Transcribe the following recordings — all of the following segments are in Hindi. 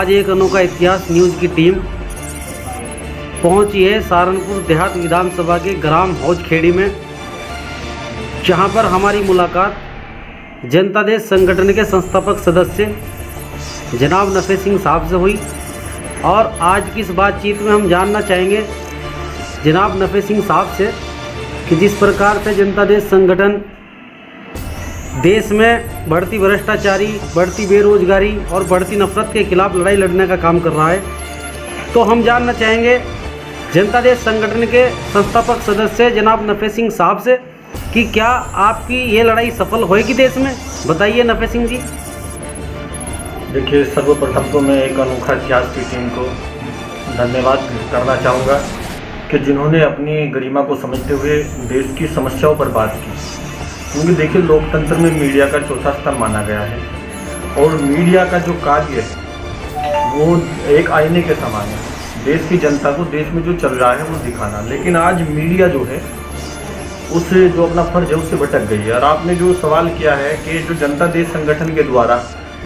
आज एक अनोखा इतिहास न्यूज़ की टीम पहुंची है सहारनपुर देहात विधानसभा के ग्राम हौजखेड़ी में, जहां पर हमारी मुलाकात जनता देश संगठन के संस्थापक सदस्य जनाब नफे सिंह साहब से हुई। और आज की इस बातचीत में हम जानना चाहेंगे जनाब नफे सिंह साहब से कि जिस प्रकार से जनता देश संगठन देश में बढ़ती भ्रष्टाचारी, बढ़ती बेरोजगारी और बढ़ती नफरत के खिलाफ लड़ाई लड़ने का काम कर रहा है, तो हम जानना चाहेंगे जनता देश संगठन के संस्थापक सदस्य जनाब नफे सिंह साहब से कि क्या आपकी ये लड़ाई सफल होएगी देश में। बताइए नफे सिंह जी। देखिए, सर्वप्रथम तो मैं एक अनोखा इतिहास की टीम को धन्यवाद करना चाहूँगा कि जिन्होंने अपनी गरिमा को समझते हुए देश की समस्याओं पर बात की। क्योंकि देखिए, लोकतंत्र में मीडिया का चौथा स्तंभ माना गया है और मीडिया का जो कार्य है वो एक आईने के समान है। देश की जनता को देश में जो चल रहा है वो दिखाना। लेकिन आज मीडिया जो है उससे जो अपना फर्ज है उससे भटक गई है। और आपने जो सवाल किया है कि जो जनता देश संगठन के द्वारा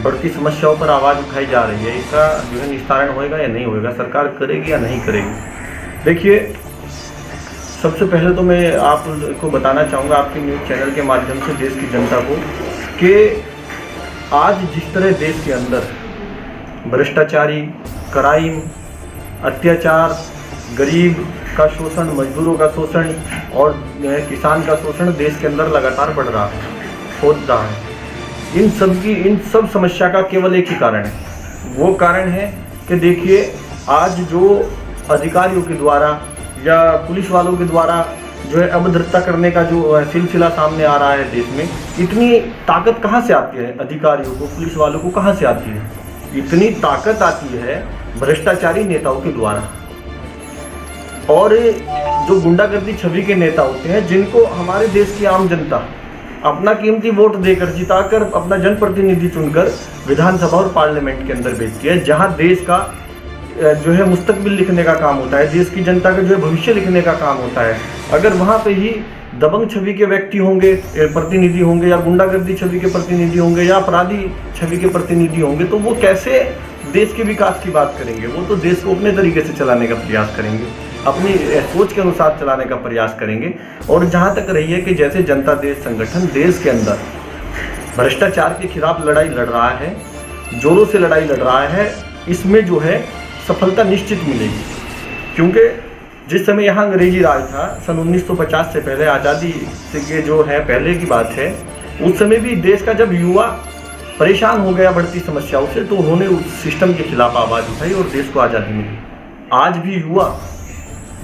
बढ़ती समस्याओं पर आवाज़ उठाई जा रही है, इसका जो है निस्तारण होएगा या नहीं होएगा, सरकार करेगी या नहीं करेगी। देखिए, सबसे पहले तो मैं आपको बताना चाहूँगा आपके न्यूज़ चैनल के माध्यम से देश की जनता को कि आज जिस तरह देश के अंदर भ्रष्टाचारी, क्राइम, अत्याचार, गरीब का शोषण, मजदूरों का शोषण और किसान का शोषण देश के अंदर लगातार बढ़ रहा है, होता रहा है। इन सब समस्या का केवल एक ही कारण है। वो कारण है कि देखिए, आज जो अधिकारियों के द्वारा या पुलिस वालों के द्वारा जो है अभद्रता करने का जो सिलसिला सामने आ रहा है देश में, इतनी ताकत कहाँ से आती है अधिकारियों को, पुलिस वालों को कहाँ से आती है? इतनी ताकत आती है भ्रष्टाचारी नेताओं के द्वारा। और जो गुंडागर्दी छवि के नेता होते हैं, जिनको हमारे देश की आम जनता अपना कीमती वोट देकर जिताकर अपना जनप्रतिनिधि चुनकर विधानसभा और पार्लियामेंट के अंदर भेजती है, जहां देश का जो है मुस्तकबिल लिखने का काम होता है, देश की जनता का जो है भविष्य लिखने का काम होता है। अगर वहाँ पे ही दबंग छवि के व्यक्ति होंगे, प्रतिनिधि होंगे, या गुंडागर्दी छवि के प्रतिनिधि होंगे, या अपराधी छवि के प्रतिनिधि होंगे, तो वो कैसे देश के विकास की बात करेंगे? वो तो देश को अपने तरीके से चलाने का प्रयास करेंगे, अपनी सोच के अनुसार चलाने का प्रयास करेंगे। और जहाँ तक रही है कि जैसे जनता देश संगठन देश के अंदर भ्रष्टाचार के खिलाफ लड़ाई लड़ रहा है, जोरों से लड़ाई लड़ रहा है, इसमें जो है सफलता निश्चित मिलेगी। क्योंकि जिस समय यहाँ अंग्रेजी राज था सन 1950 से पहले, आज़ादी से जो है पहले की बात है, उस समय भी देश का जब युवा परेशान हो गया बढ़ती समस्याओं से, तो उन्होंने उस सिस्टम के खिलाफ आवाज़ उठाई और देश को आज़ादी मिली। आज भी युवा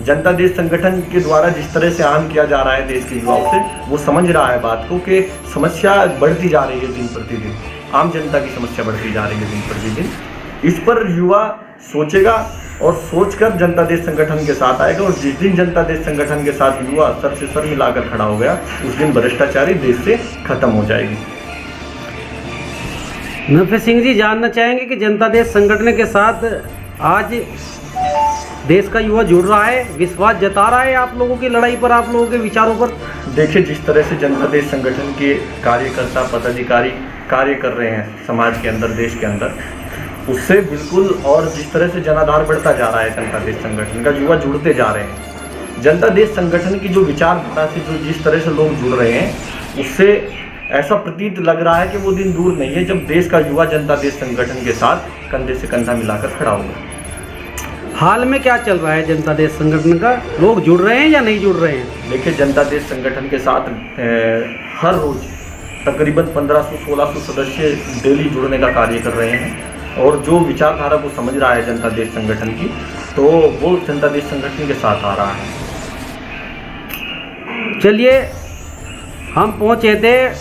जनता देश संगठन के द्वारा जिस तरह से आह्वान किया जा रहा है देश के युवाओं से, वो समझ रहा है बात को कि समस्या बढ़ती जा रही है दिन प्रतिदिन, आम जनता की समस्या बढ़ती जा रही है दिन प्रतिदिन। इस पर युवा सोचेगा और सोचकर जनता देश संगठन के साथ आएगा। और जिस दिन जनता देश संगठन के साथ युवा सर से सर मिलाकर खड़ा हो गया, उस दिन भ्रष्टाचारी देश से खत्म हो जाएगी। नफे सिंह जी, जानना चाहेंगे कि जनता देश संगठन के साथ आज देश का युवा जुड़ रहा है, विश्वास जता रहा है आप लोगों की लड़ाई पर, आप लोगों के विचारों पर। देखिए, जिस तरह से जनता देश संगठन के कार्यकर्ता, पदाधिकारी कार्य कर रहे हैं समाज के अंदर, देश के अंदर, उससे बिल्कुल, और जिस तरह से जनाधार बढ़ता जा रहा है जनता देश संगठन का, युवा जुड़ते जा रहे हैं। जनता देश संगठन की जो विचारधारा से जो जिस तरह से लोग जुड़ रहे हैं, उससे ऐसा प्रतीत लग रहा है कि वो दिन दूर नहीं है जब देश का युवा जनता देश संगठन के साथ कंधे से कंधा मिलाकर खड़ा होगा। हाल में क्या चल रहा है जनता देश संगठन का? लोग जुड़ रहे हैं या नहीं जुड़ रहे हैं? देखिए, जनता देश संगठन के साथ हर रोज तकरीबन 1500-1600 सदस्य डेली जुड़ने का कार्य कर रहे हैं। और जो विचारधारा को समझ रहा है जनता देश संगठन की, तो वो जनता देश संगठन के साथ आ रहा है। चलिए, हम पहुंचे थे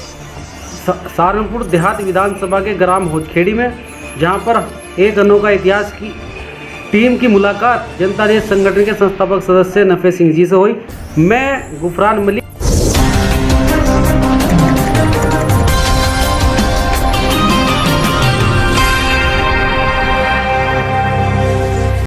सहारनपुर देहात विधानसभा के ग्राम हौजखेड़ी में, जहां पर एक अनोखा इतिहास की टीम की मुलाकात जनता देश संगठन के संस्थापक सदस्य नफे सिंह जी से हुई। मैं गुफरान मलिक।